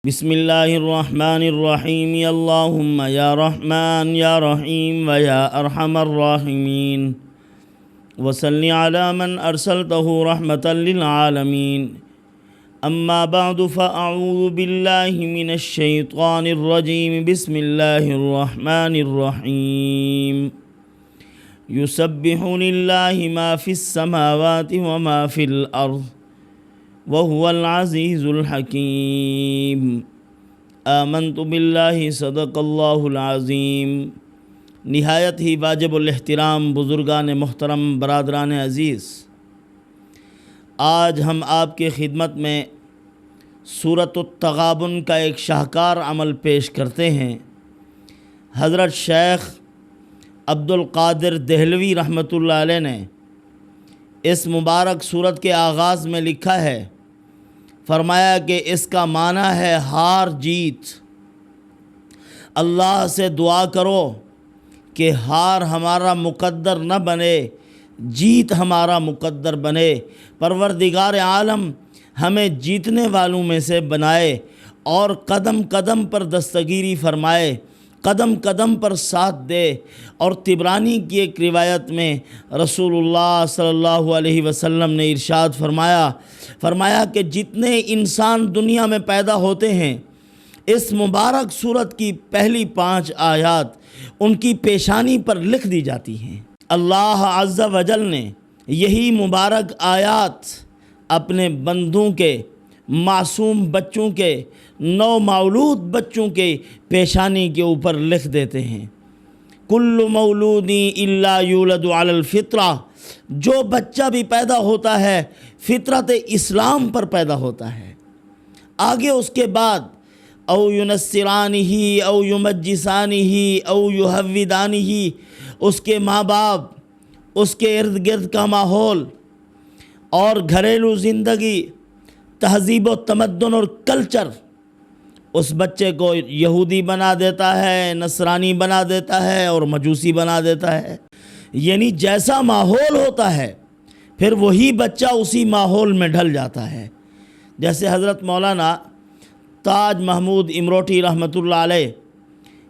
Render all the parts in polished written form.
بسم اللہ الرحمن الرحیم اللہم یا رحمن یا رحیم و یا ارحم الراحمین وصلی علی من ارسلتہ رحمتا للعالمین اما بعد فاعوذ باللہ من الشیطان الرجیم بسم اللہ الرحمن الرحیم یسبح للہ ما فی السماوات وما فی الارض وهو العزیز الحکیم آمنت باللہ صدق اللہ العظیم۔ نہایت ہی واجب الاحترام بزرگان محترم، برادران عزیز، آج ہم آپ کے خدمت میں سورۃ التغابن کا ایک شاہکار عمل پیش کرتے ہیں۔ حضرت شیخ عبد القادر دہلوی رحمۃ اللہ علیہ نے اس مبارک سورت کے آغاز میں لکھا ہے، فرمایا کہ اس کا معنی ہے ہار جیت۔ اللہ سے دعا کرو کہ ہار ہمارا مقدر نہ بنے، جیت ہمارا مقدر بنے۔ پروردگار عالم ہمیں جیتنے والوں میں سے بنائے اور قدم قدم پر دستگیری فرمائے، قدم قدم پر ساتھ دے۔ اور طبرانی کی ایک روایت میں رسول اللہ صلی اللہ علیہ وسلم نے ارشاد فرمایا کہ جتنے انسان دنیا میں پیدا ہوتے ہیں، اس مبارک سورت کی پہلی 5 آیات ان کی پیشانی پر لکھ دی جاتی ہیں۔ اللہ عز و جل نے یہی مبارک آیات اپنے بندوں کے، معصوم بچوں کے، نو مولود بچوں کے پیشانی کے اوپر لکھ دیتے ہیں۔ کل مولود الا یولد علی الفطرہ، جو بچہ بھی پیدا ہوتا ہے فطرت اسلام پر پیدا ہوتا ہے۔ آگے اس کے بعد او ینصرانہ او یمجسانہ او یہودانہ، اس کے ماں باپ، اس کے ارد گرد کا ماحول اور گھریلو زندگی، تہذیب و تمدن اور کلچر اس بچے کو یہودی بنا دیتا ہے، نصرانی بنا دیتا ہے اور مجوسی بنا دیتا ہے۔ یعنی جیسا ماحول ہوتا ہے پھر وہی بچہ اسی ماحول میں ڈھل جاتا ہے۔ جیسے حضرت مولانا تاج محمود امروٹی رحمۃ اللہ علیہ،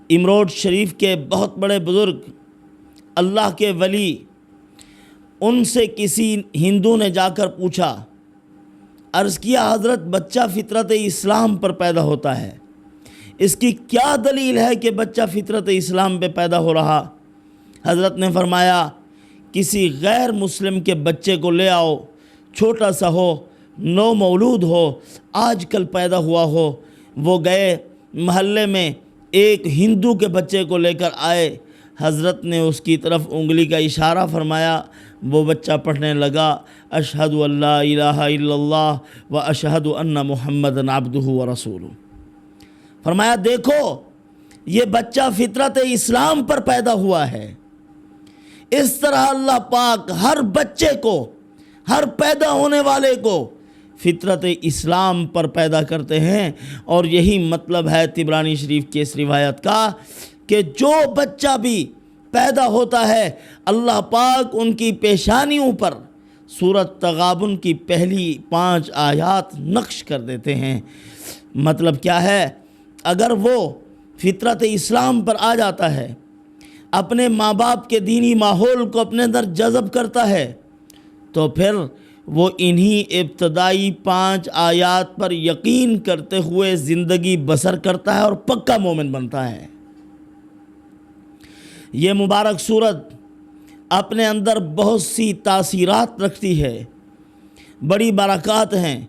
امروٹ شریف کے بہت بڑے بزرگ، اللہ کے ولی، ان سے کسی ہندو نے جا کر پوچھا، عرض کیا حضرت بچہ فطرت اسلام پر پیدا ہوتا ہے، اس کی کیا دلیل ہے کہ بچہ فطرت اسلام پہ پیدا ہو رہا؟ حضرت نے فرمایا کسی غیر مسلم کے بچے کو لے آؤ، چھوٹا سا ہو، نو مولود ہو، آج کل پیدا ہوا ہو۔ وہ گئے محلے میں، ایک ہندو کے بچے کو لے کر آئے، حضرت نے اس کی طرف انگلی کا اشارہ فرمایا، وہ بچہ پڑھنے لگا، اشہد ان لا الہ الا اللہ و اشہد ان محمدًا عبدہ و رسولہ۔ فرمایا دیکھو یہ بچہ فطرت اسلام پر پیدا ہوا ہے۔ اس طرح اللہ پاک ہر بچے کو، ہر پیدا ہونے والے کو فطرت اسلام پر پیدا کرتے ہیں۔ اور یہی مطلب ہے طبرانی شریف کی اس روایت کا کہ جو بچہ بھی پیدا ہوتا ہے اللہ پاک ان کی پیشانیوں پر سورۃ تغابن کی پہلی 5 آیات نقش کر دیتے ہیں۔ مطلب کیا ہے؟ اگر وہ فطرت اسلام پر آ جاتا ہے، اپنے ماں باپ کے دینی ماحول کو اپنے اندر جذب کرتا ہے، تو پھر وہ انہی ابتدائی 5 آیات پر یقین کرتے ہوئے زندگی بسر کرتا ہے اور پکا مومن بنتا ہے۔ یہ مبارک سورت اپنے اندر بہت سی تاثیرات رکھتی ہے، بڑی برکات ہیں۔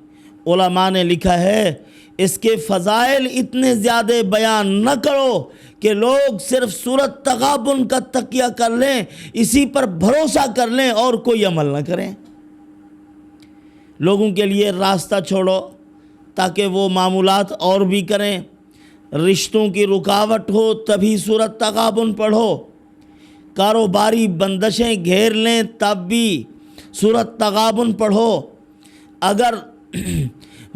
علماء نے لکھا ہے اس کے فضائل اتنے زیادہ بیان نہ کرو کہ لوگ صرف سورۃ تغابن کا تکیہ کر لیں، اسی پر بھروسہ کر لیں اور کوئی عمل نہ کریں۔ لوگوں کے لیے راستہ چھوڑو تاکہ وہ معمولات اور بھی کریں۔ رشتوں کی رکاوٹ ہو تبھی سورۃ تغابن پڑھو، کاروباری بندشیں گھیر لیں تب بھی سورۃ تغابن پڑھو، اگر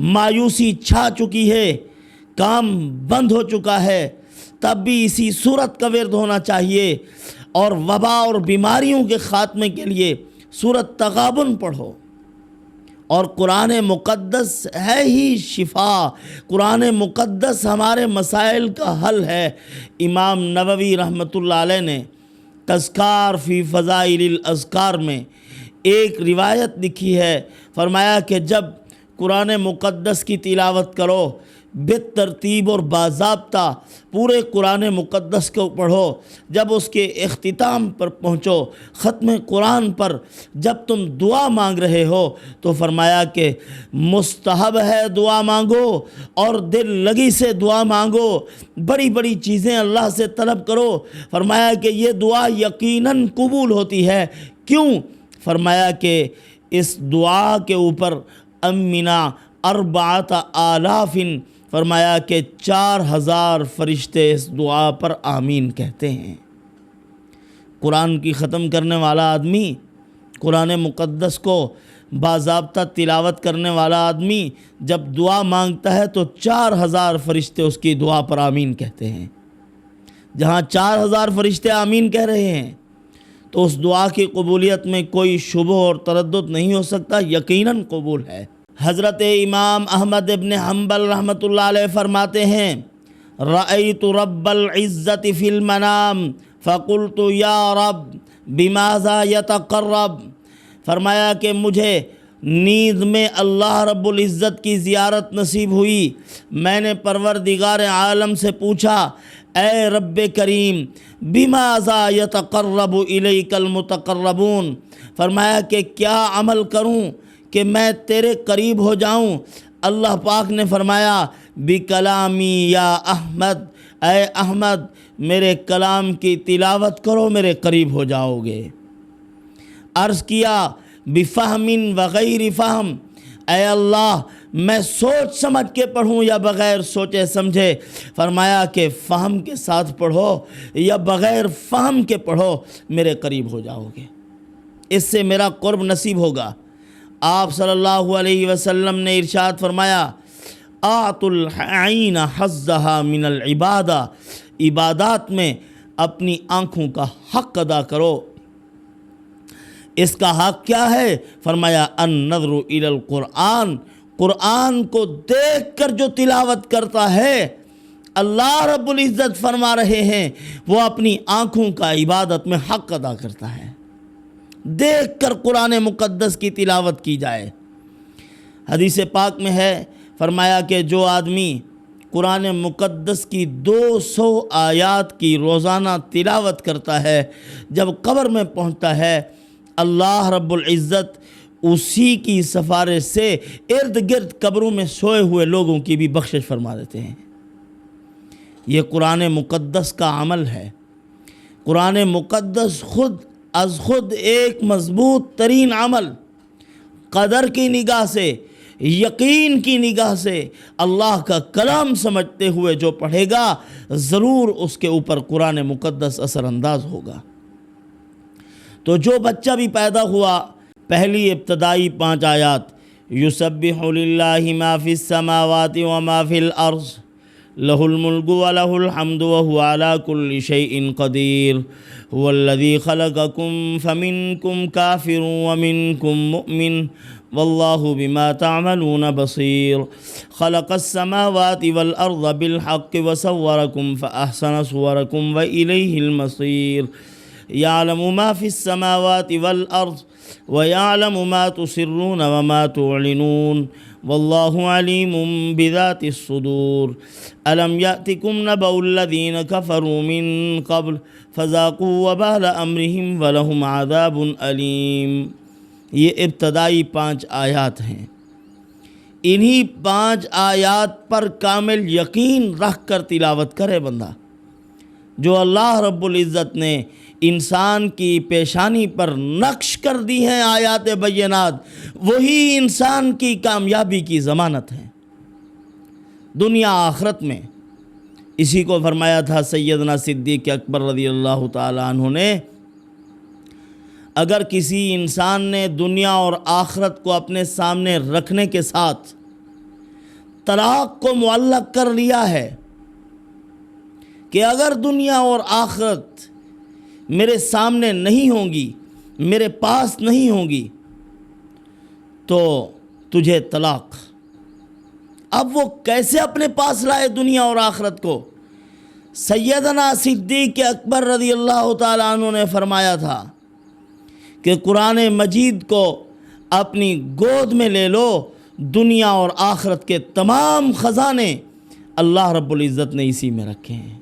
مایوسی چھا چکی ہے، کام بند ہو چکا ہے، تب بھی اسی سورت کا ورد ہونا چاہیے۔ اور وبا اور بیماریوں کے خاتمے کے لیے سورۃ تغابن پڑھو۔ اور قرآن مقدس ہے ہی شفا، قرآن مقدس ہمارے مسائل کا حل ہے۔ امام نووی رحمۃ اللہ علیہ نے تذکار فی فضائل الاذکار میں ایک روایت لکھی ہے، فرمایا کہ جب قرآن مقدس کی تلاوت کرو بالترتیب اور باضابطہ پورے قرآن مقدس کو پڑھو، جب اس کے اختتام پر پہنچو، ختم قرآن پر جب تم دعا مانگ رہے ہو تو فرمایا کہ مستحب ہے دعا مانگو اور دل لگی سے دعا مانگو، بڑی بڑی چیزیں اللہ سے طلب کرو۔ فرمایا کہ یہ دعا یقیناً قبول ہوتی ہے۔ کیوں؟ فرمایا کہ اس دعا کے اوپر امنا 4,000 فرمایا کہ 4,000 فرشتے اس دعا پر آمین کہتے ہیں۔ قرآن کی ختم کرنے والا آدمی، قرآن مقدس کو باضابطہ تلاوت کرنے والا آدمی جب دعا مانگتا ہے تو 4,000 فرشتے اس کی دعا پر آمین کہتے ہیں۔ جہاں 4,000 فرشتے آمین کہہ رہے ہیں تو اس دعا کی قبولیت میں کوئی شبہ اور تردد نہیں ہو سکتا، یقیناً قبول ہے۔ حضرت امام احمد ابن حنبل رحمۃ اللہ علیہ فرماتے ہیں، رأیت رب العزت فی المنام فقلت یا رب بماذا یتقرب، فرمایا کہ مجھے نیند میں اللہ رب العزت کی زیارت نصیب ہوئی، میں نے پروردگار عالم سے پوچھا، اے رب کریم بماذا یتقرب الیک المتقربون، فرمایا کہ کیا عمل کروں کہ میں تیرے قریب ہو جاؤں؟ اللہ پاک نے فرمایا بکلامی یا احمد، اے احمد میرے کلام کی تلاوت کرو میرے قریب ہو جاؤ گے۔ عرض کیا بفہم وغیر فہم، اے اللہ میں سوچ سمجھ کے پڑھوں یا بغیر سوچے سمجھے؟ فرمایا کہ فہم کے ساتھ پڑھو یا بغیر فہم کے پڑھو میرے قریب ہو جاؤ گے، اس سے میرا قرب نصیب ہوگا۔ آپ صلی اللہ علیہ وسلم نے ارشاد فرمایا، آت العین حظھا من العبادہ، عبادات میں اپنی آنکھوں کا حق ادا کرو۔ اس کا حق کیا ہے؟ فرمایا النظر الی القرآن، قرآن کو دیکھ کر جو تلاوت کرتا ہے، اللہ رب العزت فرما رہے ہیں وہ اپنی آنکھوں کا عبادت میں حق ادا کرتا ہے۔ دیکھ کر قرآن مقدس کی تلاوت کی جائے۔ حدیث پاک میں ہے، فرمایا کہ جو آدمی قرآن مقدس کی 200 آیات کی روزانہ تلاوت کرتا ہے، جب قبر میں پہنچتا ہے اللہ رب العزت اسی کی سفارش سے ارد گرد قبروں میں سوئے ہوئے لوگوں کی بھی بخشش فرما دیتے ہیں۔ یہ قرآن مقدس کا عمل ہے۔ قرآن مقدس خود از خود ایک مضبوط ترین عمل، قدر کی نگاہ سے، یقین کی نگاہ سے اللہ کا کلام سمجھتے ہوئے جو پڑھے گا ضرور اس کے اوپر قرآن مقدس اثر انداز ہوگا۔ تو جو بچہ بھی پیدا ہوا، پہلی ابتدائی 5 آیات، یسبح للہ ما فی السماوات وما فی الارض لہ الملک ولہ الحمد وہو علی کل شیء قدیر هو الذی خلقکم فمنکم کافر ومنکم مؤمن واللہ بما تعملون بصیر خلق السماوات والارض بالحق وصورکم فاحسن صورکم والیہ المصیر یعلم ما فی السماوات والارض وَيَعْلَمُ مَا تُسِرُّونَ وَمَا تُعْلِنُونَ وَاللَّهُ عَلِيمٌ بِذَاتِ الصُّدُورِ أَلَمْ يَأْتِكُمْ نَبَأُ الَّذِينَ كَفَرُوا مِن قَبْلُ فَذَاقُوا وَبَالَ أَمْرِهِمْ وَلَهُمْ عَذَابٌ أَلِيمٌ۔ یہ ابتدائی 5 آیات ہیں۔ انہی 5 آیات پر کامل یقین رکھ کر تلاوت کرے بندہ۔ جو اللہ رب العزت نے انسان کی پیشانی پر نقش کر دی ہیں آیات بینات، وہی انسان کی کامیابی کی ضمانت ہے دنیا آخرت میں۔ اسی کو فرمایا تھا سیدنا صدیق اکبر رضی اللہ تعالی عنہ نے، اگر کسی انسان نے دنیا اور آخرت کو اپنے سامنے رکھنے کے ساتھ طلاق کو معلق کر لیا ہے کہ اگر دنیا اور آخرت میرے سامنے نہیں ہوں گی، میرے پاس نہیں ہوں گی، تو تجھے طلاق۔ اب وہ کیسے اپنے پاس لائے دنیا اور آخرت کو؟ سیدنا صدیق اکبر رضی اللہ تعالیٰ عنہ نے فرمایا تھا کہ قرآن مجید کو اپنی گود میں لے لو، دنیا اور آخرت کے تمام خزانے اللہ رب العزت نے اسی میں رکھے ہیں۔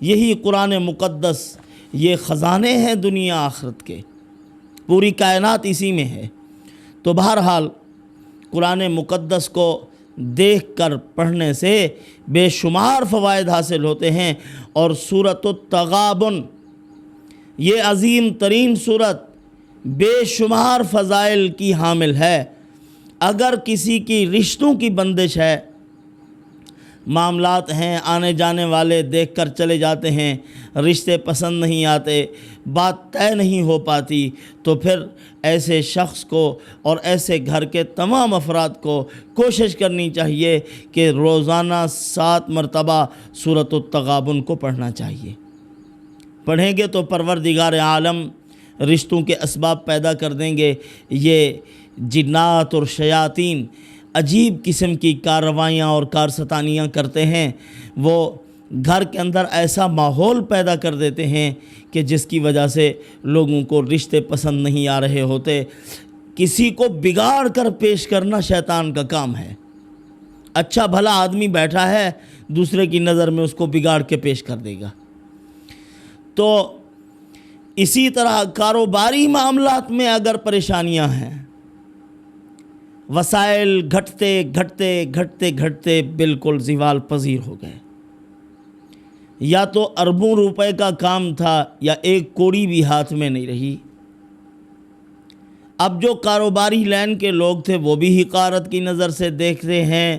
یہی قرآن مقدس، یہ خزانے ہیں دنیا آخرت کے، پوری کائنات اسی میں ہے۔ تو بہرحال قرآن مقدس کو دیکھ کر پڑھنے سے بے شمار فوائد حاصل ہوتے ہیں، اور سورۃ التغابن یہ عظیم ترین سورت بے شمار فضائل کی حامل ہے۔ اگر کسی کی رشتوں کی بندش ہے، معاملات ہیں، آنے جانے والے دیکھ کر چلے جاتے ہیں، رشتے پسند نہیں آتے، بات طے نہیں ہو پاتی، تو پھر ایسے شخص کو اور ایسے گھر کے تمام افراد کو کوشش کرنی چاہیے کہ روزانہ 7 مرتبہ سورۃ التغابن کو پڑھنا چاہیے۔ پڑھیں گے تو پروردگار عالم رشتوں کے اسباب پیدا کر دیں گے۔ یہ جنات اور شیاطین عجیب قسم کی کارروائیاں اور کارستانیاں کرتے ہیں، وہ گھر کے اندر ایسا ماحول پیدا کر دیتے ہیں کہ جس کی وجہ سے لوگوں کو رشتے پسند نہیں آ رہے ہوتے۔ کسی کو بگاڑ کر پیش کرنا شیطان کا کام ہے۔ اچھا بھلا آدمی بیٹھا ہے، دوسرے کی نظر میں اس کو بگاڑ کے پیش کر دے گا۔ تو اسی طرح کاروباری معاملات میں اگر پریشانیاں ہیں، وسائل گھٹتے گھٹتے گھٹتے گھٹتے بالکل زوال پذیر ہو گئے، یا تو اربوں روپے کا کام تھا یا ایک کوڑی بھی ہاتھ میں نہیں رہی۔ اب جو کاروباری لین کے لوگ تھے وہ بھی حقارت کی نظر سے دیکھتے ہیں۔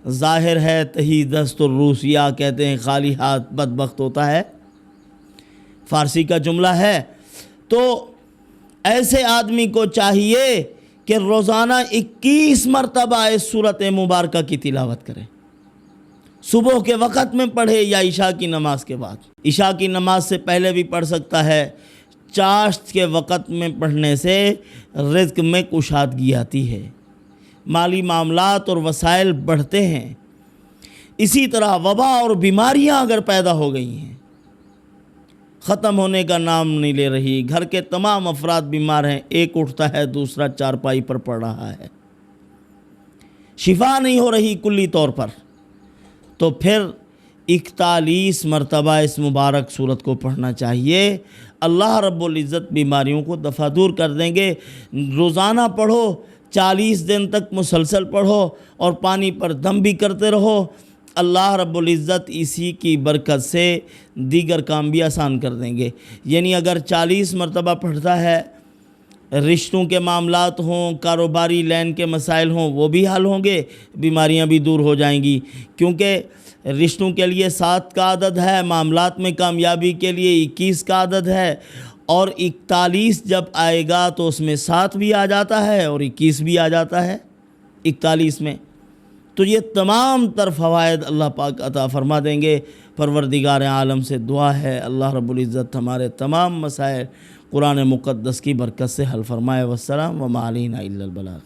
ظاہر ہے تہی دست الروسیہ کہتے ہیں خالی ہاتھ بدبخت ہوتا ہے، فارسی کا جملہ ہے۔ تو ایسے آدمی کو چاہیے کہ روزانہ 21 مرتبہ اس سورۃ مبارکہ کی تلاوت کرے، صبح کے وقت میں پڑھے یا عشاء کی نماز کے بعد۔ عشاء کی نماز سے پہلے بھی پڑھ سکتا ہے۔ چاشت کے وقت میں پڑھنے سے رزق میں کشادگی آتی ہے، مالی معاملات اور وسائل بڑھتے ہیں۔ اسی طرح وبا اور بیماریاں اگر پیدا ہو گئی ہیں، ختم ہونے کا نام نہیں لے رہی، گھر کے تمام افراد بیمار ہیں، ایک اٹھتا ہے دوسرا چارپائی پر پڑ رہا ہے، شفا نہیں ہو رہی کلی طور پر، تو پھر 41 مرتبہ اس مبارک سورت کو پڑھنا چاہیے۔ اللہ رب العزت بیماریوں کو دفع دور کر دیں گے۔ روزانہ پڑھو، 40 دن تک مسلسل پڑھو اور پانی پر دم بھی کرتے رہو، اللہ رب العزت اسی کی برکت سے دیگر کام بھی آسان کر دیں گے۔ یعنی اگر 40 مرتبہ پڑھتا ہے، رشتوں کے معاملات ہوں، کاروباری لین کے مسائل ہوں، وہ بھی حل ہوں گے، بیماریاں بھی دور ہو جائیں گی، کیونکہ رشتوں کے لیے 7 کا عدد ہے، معاملات میں کامیابی کے لیے 21 کا عدد ہے، اور 41 جب آئے گا تو اس میں 7 بھی آ جاتا ہے اور 21 بھی آ جاتا ہے 41 میں۔ تو یہ تمام تر فوائد اللہ پاک عطا فرما دیں گے۔ پروردگار عالم سے دعا ہے اللہ رب العزت ہمارے تمام مسائل قرآن مقدس کی برکت سے حل فرمائے۔ والسلام وما علینا الا البلاغ۔